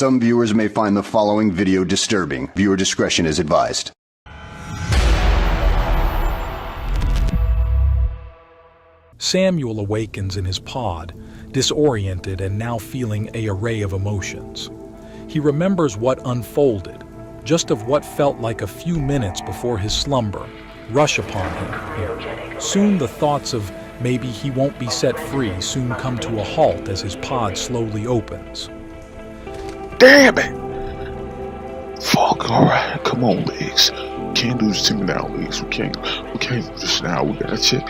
Some viewers may find the following video disturbing. Viewer discretion is advised. Samuel awakens in his pod, disoriented and now feeling an array of emotions. He remembers what unfolded, just of what felt like a few minutes before his slumber, rush upon him. Soon the thoughts of maybe he won't be set free soon come to a halt as his pod slowly opens. Damn it! Fuck, alright, come on, Legs. Can't do this to me now, Legs. We can't do this now. We gotta check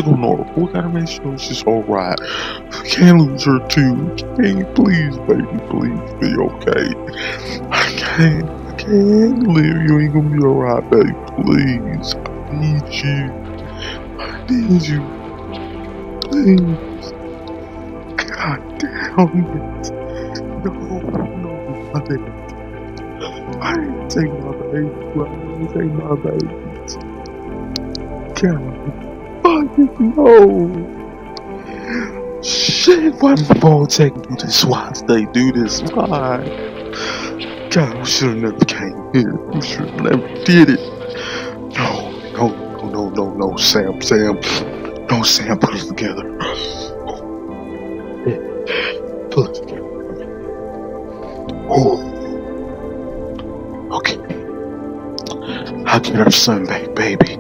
on Nora. We gotta make sure she's alright. We can't lose her too. We can't, please, baby, please be okay. I can't live. You ain't gonna be alright, baby. Please. I need you. I need you. Please. God damn it. No, I didn't. I didn't take my baby. I didn't take my babies. God, fucking no. Shit, why did the ball take me to this? Why did they do this? Why? God, we should have never came here. We should have never did it. No, Sam. No, Sam, put it together. Put it together. Oh. Okay. I'll get our son back, baby.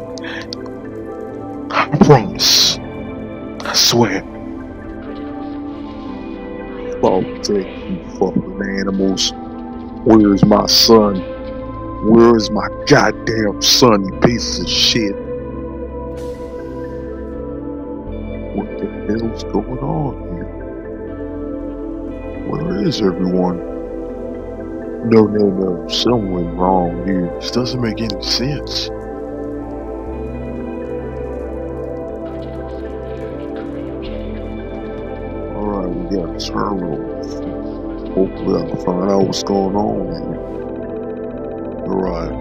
I promise. I swear. I'll take you fucking animals. Where is my son? Where is my goddamn son, you pieces of shit? What the hell's going on here? Where is everyone? No. Something went wrong here. This doesn't make any sense. Alright, we got a terminal. Hopefully I can find out what's going on here. Alright.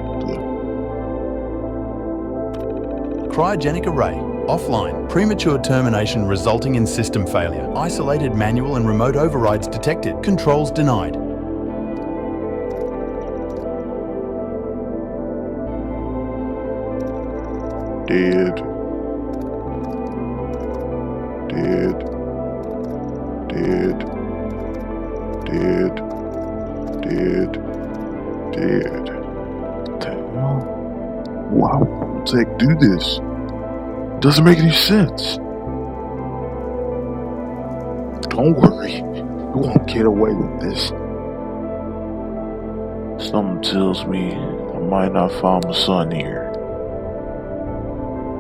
Cryogenic array. Offline. Premature termination resulting in system failure. Isolated manual and remote overrides detected. Controls denied. Dead. Damn. Why would Tech do this? Doesn't make any sense. Don't worry. You won't get away with this. Something tells me I might not find my son here.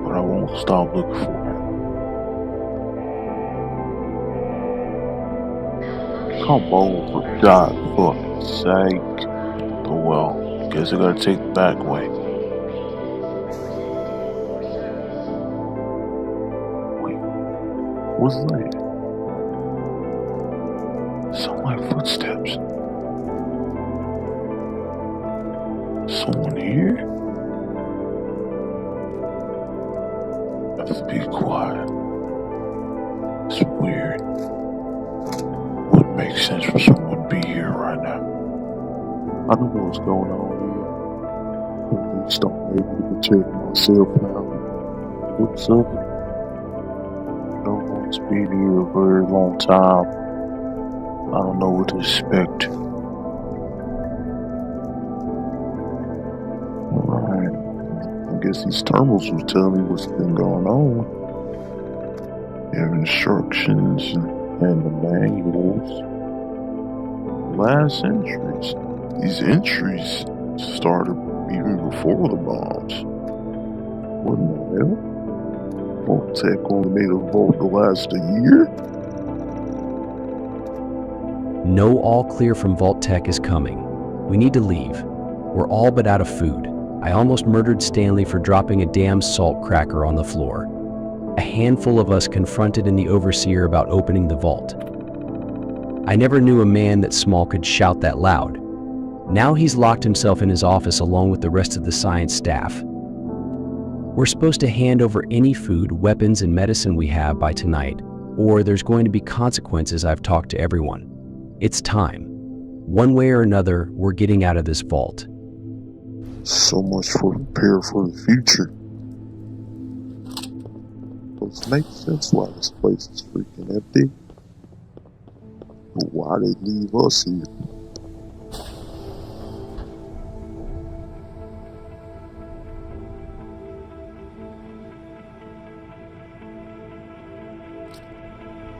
But I won't stop looking for him. Come on, for God's fucking sake. Oh well, guess I gotta take the back way. Wait, what's that? Sound like footsteps. Someone here? I have to be quiet. It's weird. Wouldn't make sense for someone to be here right now. I don't know what's going on here. At least I'm able to protect myself now. Looks up. I don't want to be here a very long time. I don't know what to expect. Alright. I guess these terminals will tell me what's been going on. They have instructions and the manuals. Last entries. These entries started even before the bombs. What in the hell? Vault Tech only made a vault to last a year? No all clear from Vault Tech is coming. We need to leave. We're all but out of food. I almost murdered Stanley for dropping a damn salt cracker on the floor. A handful of us confronted in the overseer about opening the vault. I never knew a man that small could shout that loud. Now he's locked himself in his office along with the rest of the science staff. We're supposed to hand over any food, weapons, and medicine we have by tonight, or there's going to be consequences. I've talked to everyone. It's time. One way or another, we're getting out of this vault. So much for prepare for the future. It makes sense why this place is freaking empty. But why they leave us here?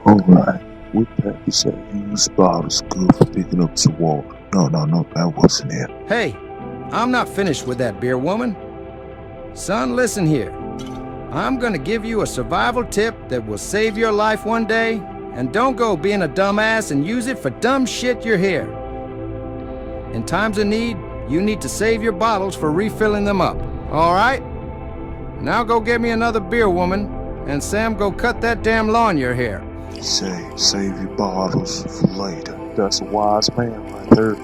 Alright, what package that used bottles good for picking up some water? No, that wasn't it. Hey, I'm not finished with that beer, woman. Son, listen here. I'm gonna give you a survival tip that will save your life one day, and don't go being a dumbass and use it for dumb shit you're here. In times of need, you need to save your bottles for refilling them up, alright? Now go get me another beer, woman, and Sam, go cut that damn lawn you're here. Save your bottles for later. That's a wise man right there.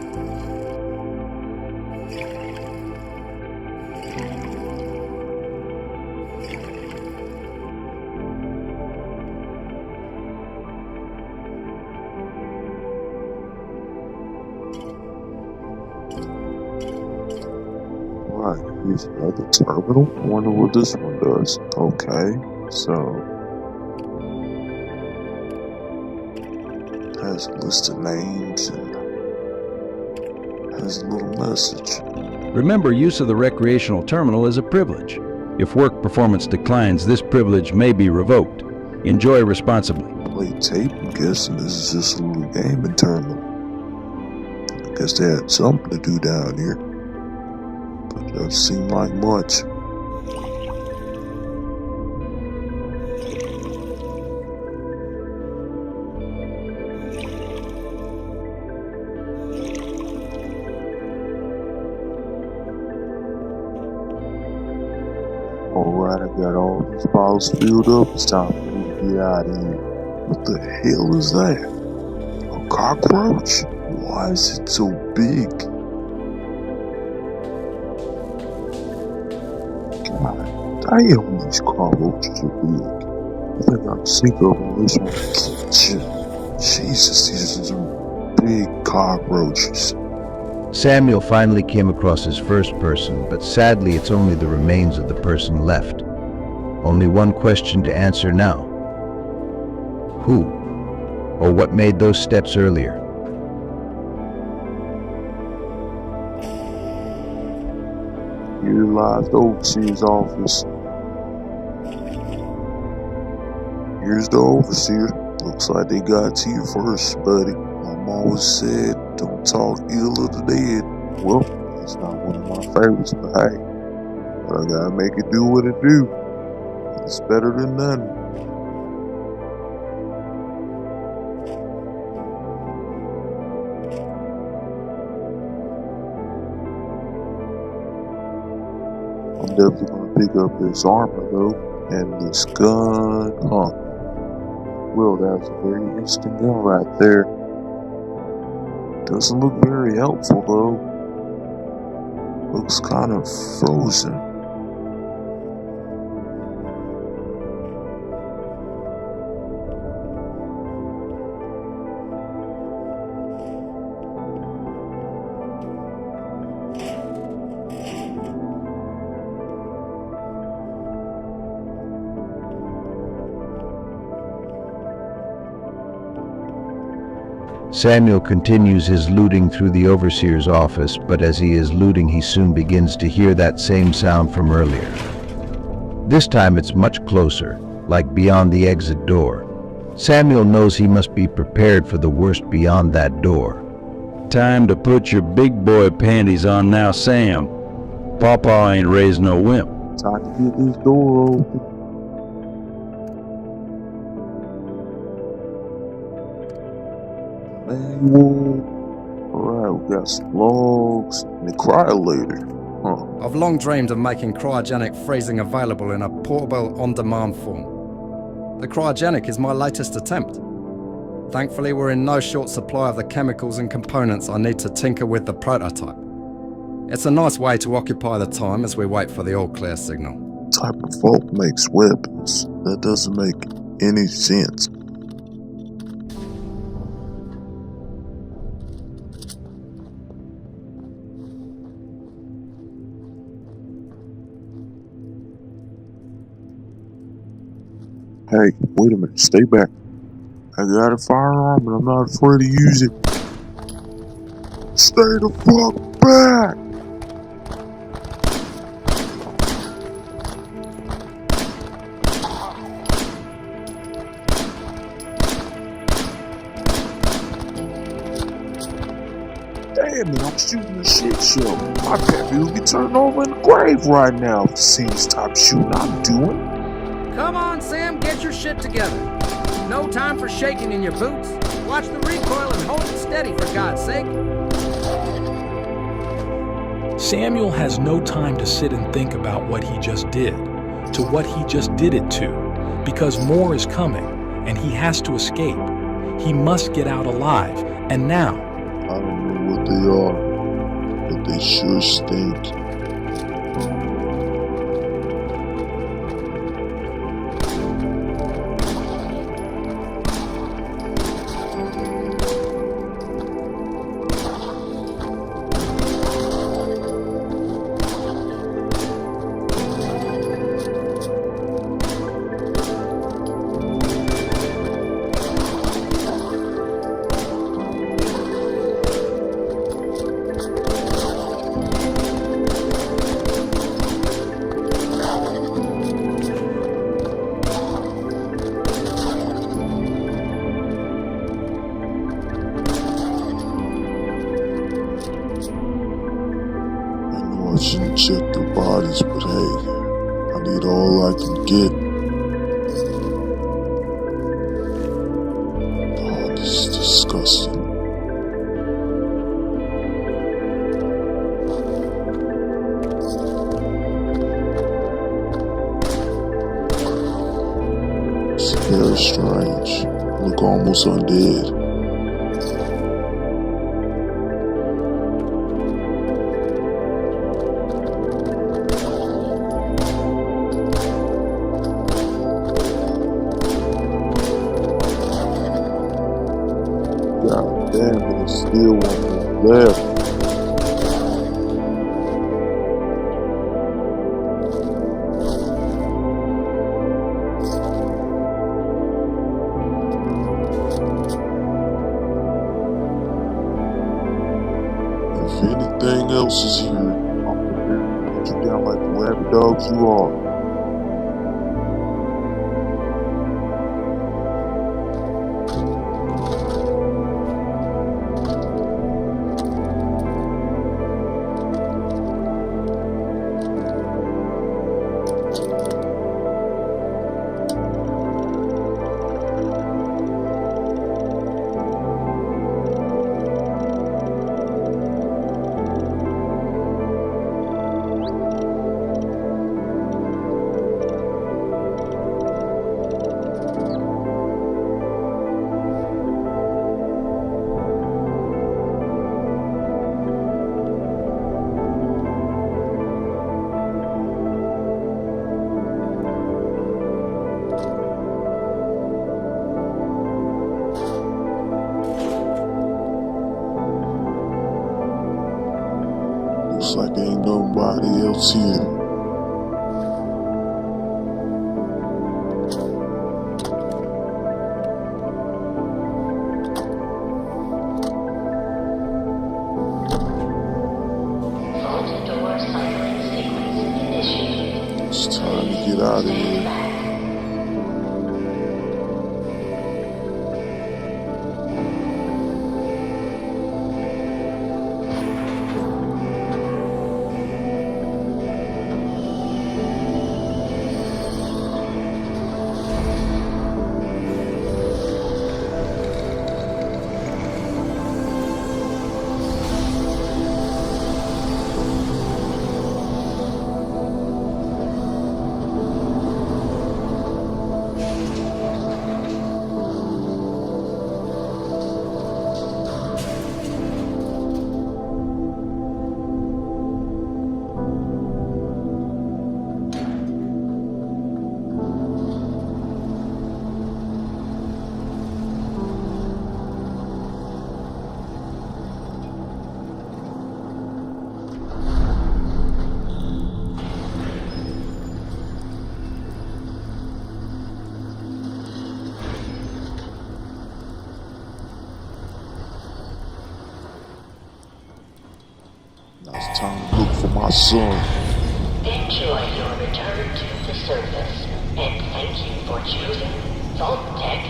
Right, here's another terminal. I wonder what this one does. Okay, so has a list of names and has a little message. Remember, use of the recreational terminal is a privilege. If work performance declines, this privilege may be revoked. Enjoy responsibly. Play tape, I'm guessing this is just a little gaming terminal. I guess they had something to do down here. But it doesn't seem like much. Alright, I got all these bottles filled up. It's time for me to get out of here. What the hell is that? A cockroach? Why is it so big? God damn, these cockroaches are big. I think I can sneak up on this one. Jesus, these are some big cockroaches. Samuel finally came across his first person, but sadly it's only the remains of the person left. Only one question to answer now. Who? Or what made those steps earlier? Here lies the overseer's office. Here's the overseer. Looks like they got to you first, buddy. Mom always said, don't talk ill of the dead. Well, it's not one of my favorites, but hey, but I gotta make it do what it do. It's better than none. I'm definitely gonna pick up this armor though, and this gun, huh? Well, that's a very interesting gun right there. Doesn't look very helpful though. Looks kind of frozen. Samuel continues his looting through the overseer's office, but as he is looting, he soon begins to hear that same sound from earlier. This time it's much closer, like beyond the exit door. Samuel knows he must be prepared for the worst beyond that door. Time to put your big boy panties on now, Sam. Pawpaw ain't raised no wimp. Time to get this door open. Manual. Alright, we got some logs and a cryolator. Huh. I've long dreamed of making cryogenic freezing available in a portable, on-demand form. The cryogenic is my latest attempt. Thankfully, we're in no short supply of the chemicals and components I need to tinker with the prototype. It's a nice way to occupy the time as we wait for the all-clear signal. What type of vault makes weapons? That doesn't make any sense. Hey, wait a minute. Stay back. I got a firearm and I'm not afraid to use it. Stay the fuck back! Damn it, I'm shooting a shit show. My pappy will be turned over in the grave right now if the scene stop shooting I'm doing. Come on, Sam, get your shit together. No time for shaking in your boots. Watch the recoil and hold it steady, for God's sake. Samuel has no time to sit and think about what he just did, to what he just did it to, because more is coming, and he has to escape. He must get out alive, and now. I don't know what they are, but they sure stink. I shouldn't check their bodies, but hey, I need all I can get. Oh, this is disgusting. It's very strange. Look almost undead. God damn, but there's still one left. If anything else is here, I'm prepared to put you down like the rabid dogs you are. Looks like ain't nobody else here. It's time to get out of here. Now it's time to look for my son. Enjoy your return to the surface, and thank you for choosing Vault-Tec.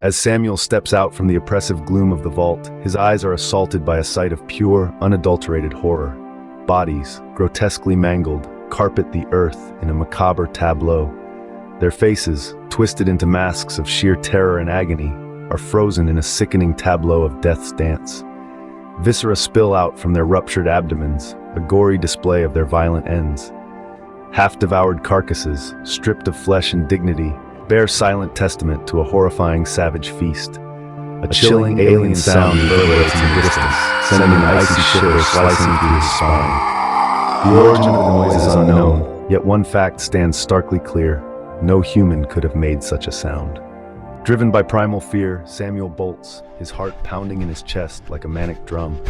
As Samuel steps out from the oppressive gloom of the vault, his eyes are assaulted by a sight of pure, unadulterated horror. Bodies, grotesquely mangled, carpet the earth in a macabre tableau. Their faces, twisted into masks of sheer terror and agony, are frozen in a sickening tableau of death's dance. Viscera spill out from their ruptured abdomens, a gory display of their violent ends. Half-devoured carcasses, stripped of flesh and dignity, bear silent testament to a horrifying savage feast. A chilling alien sound reverberates in the distance, sending an icy shiver slicing through his spine. The origin of the noise is unknown, yet one fact stands starkly clear: no human could have made such a sound. Driven by primal fear, Samuel bolts, his heart pounding in his chest like a manic drum.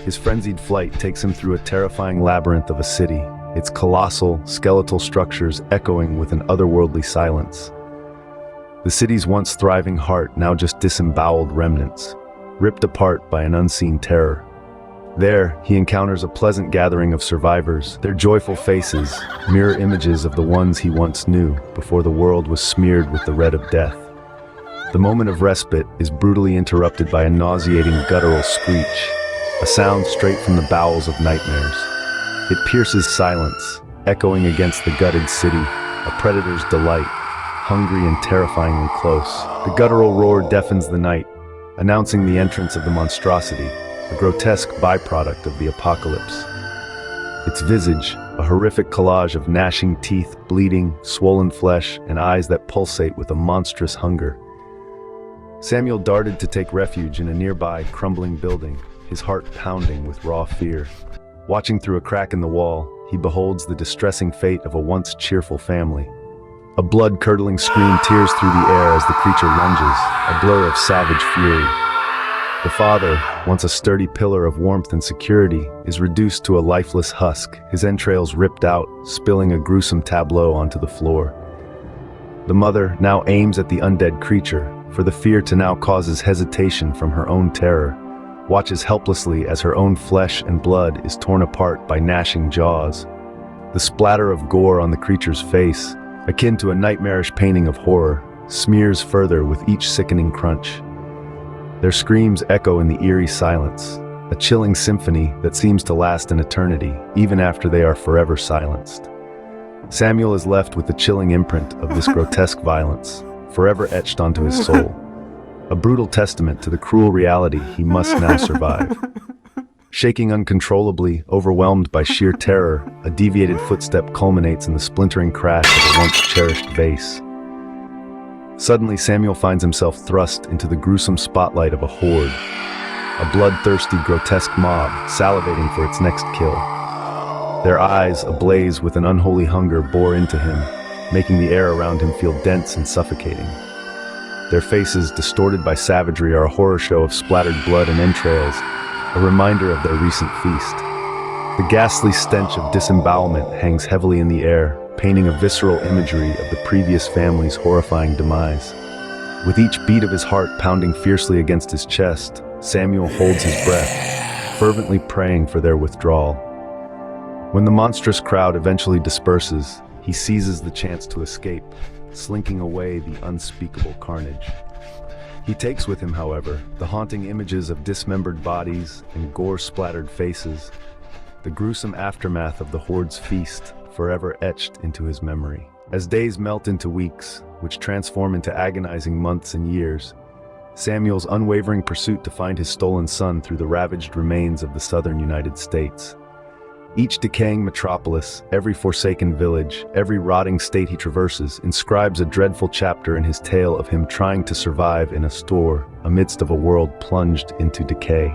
His frenzied flight takes him through a terrifying labyrinth of a city, its colossal, skeletal structures echoing with an otherworldly silence. The city's once thriving heart now just disemboweled remnants, ripped apart by an unseen terror. There, he encounters a pleasant gathering of survivors, their joyful faces, mirror images of the ones he once knew before the world was smeared with the red of death. The moment of respite is brutally interrupted by a nauseating guttural screech, a sound straight from the bowels of nightmares. It pierces silence, echoing against the gutted city, a predator's delight, hungry and terrifyingly close. The guttural roar deafens the night, announcing the entrance of the monstrosity, a grotesque byproduct of the apocalypse. Its visage, a horrific collage of gnashing teeth, bleeding, swollen flesh, and eyes that pulsate with a monstrous hunger. Samuel darted to take refuge in a nearby, crumbling building, his heart pounding with raw fear. Watching through a crack in the wall, he beholds the distressing fate of a once cheerful family. A blood-curdling scream tears through the air as the creature lunges, a blur of savage fury. The father, once a sturdy pillar of warmth and security, is reduced to a lifeless husk, his entrails ripped out, spilling a gruesome tableau onto the floor. The mother now aims at the undead creature, for the fear to now causes hesitation from her own terror, watches helplessly as her own flesh and blood is torn apart by gnashing jaws. The splatter of gore on the creature's face, akin to a nightmarish painting of horror, smears further with each sickening crunch. Their screams echo in the eerie silence, a chilling symphony that seems to last an eternity, even after they are forever silenced. Samuel is left with the chilling imprint of this grotesque violence, forever etched onto his soul. A brutal testament to the cruel reality he must now survive. Shaking uncontrollably, overwhelmed by sheer terror, a deviated footstep culminates in the splintering crash of a once cherished vase. Suddenly, Samuel finds himself thrust into the gruesome spotlight of a horde, a bloodthirsty, grotesque mob salivating for its next kill. Their eyes, ablaze with an unholy hunger, bore into him, making the air around him feel dense and suffocating. Their faces, distorted by savagery, are a horror show of splattered blood and entrails, a reminder of their recent feast. The ghastly stench of disembowelment hangs heavily in the air, painting a visceral imagery of the previous family's horrifying demise. With each beat of his heart pounding fiercely against his chest, Samuel holds his breath, fervently praying for their withdrawal. When the monstrous crowd eventually disperses, he seizes the chance to escape, slinking away the unspeakable carnage. He takes with him, however, the haunting images of dismembered bodies and gore-splattered faces, the gruesome aftermath of the horde's feast, forever etched into his memory. As days melt into weeks, which transform into agonizing months and years, Samuel's unwavering pursuit to find his stolen son through the ravaged remains of the southern United States. Each decaying metropolis, every forsaken village, every rotting state he traverses inscribes a dreadful chapter in his tale of him trying to survive in a store amidst of a world plunged into decay.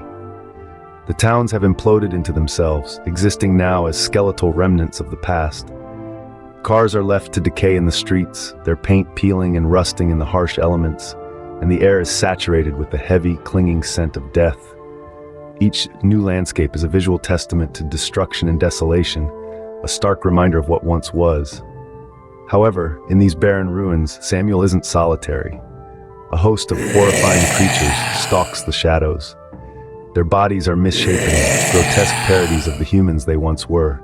The towns have imploded into themselves, existing now as skeletal remnants of the past. Cars are left to decay in the streets, their paint peeling and rusting in the harsh elements, and the air is saturated with the heavy, clinging scent of death. Each new landscape is a visual testament to destruction and desolation, a stark reminder of what once was. However, in these barren ruins, Samuel isn't solitary. a host of horrifying creatures stalks the shadows. Their bodies are misshapen, grotesque parodies of the humans they once were,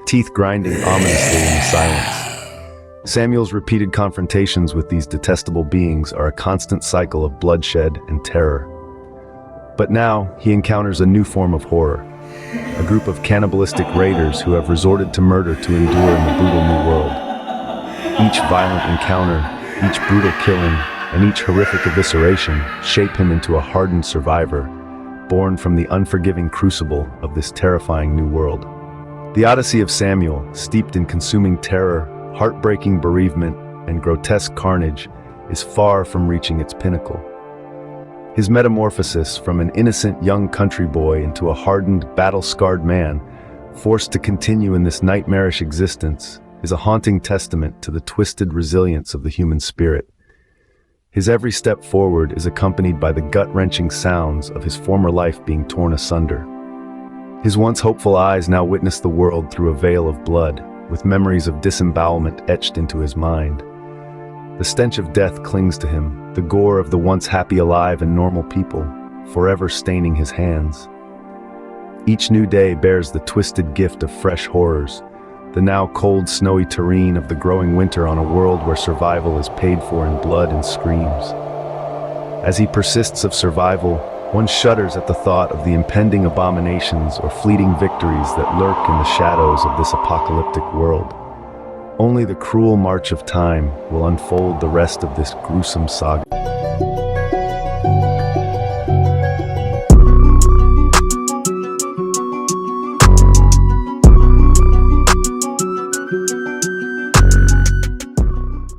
teeth grinding ominously in the silence. Samuel's repeated confrontations with these detestable beings are a constant cycle of bloodshed and terror. But now, he encounters a new form of horror, a group of cannibalistic raiders who have resorted to murder to endure in the brutal new world. Each violent encounter, each brutal killing, and each horrific evisceration shape him into a hardened survivor, born from the unforgiving crucible of this terrifying new world. The Odyssey of Samuel, steeped in consuming terror, heartbreaking bereavement, and grotesque carnage, is far from reaching its pinnacle. His metamorphosis from an innocent young country boy into a hardened, battle-scarred man, forced to continue in this nightmarish existence, is a haunting testament to the twisted resilience of the human spirit. His every step forward is accompanied by the gut-wrenching sounds of his former life being torn asunder. His once hopeful eyes now witness the world through a veil of blood, with memories of disembowelment etched into his mind. The stench of death clings to him, the gore of the once happy, alive, and normal people, forever staining his hands. Each new day bears the twisted gift of fresh horrors, the now cold, snowy terrain of the growing winter on a world where survival is paid for in blood and screams. As he persists of survival, one shudders at the thought of the impending abominations or fleeting victories that lurk in the shadows of this apocalyptic world. Only the cruel march of time will unfold the rest of this gruesome saga.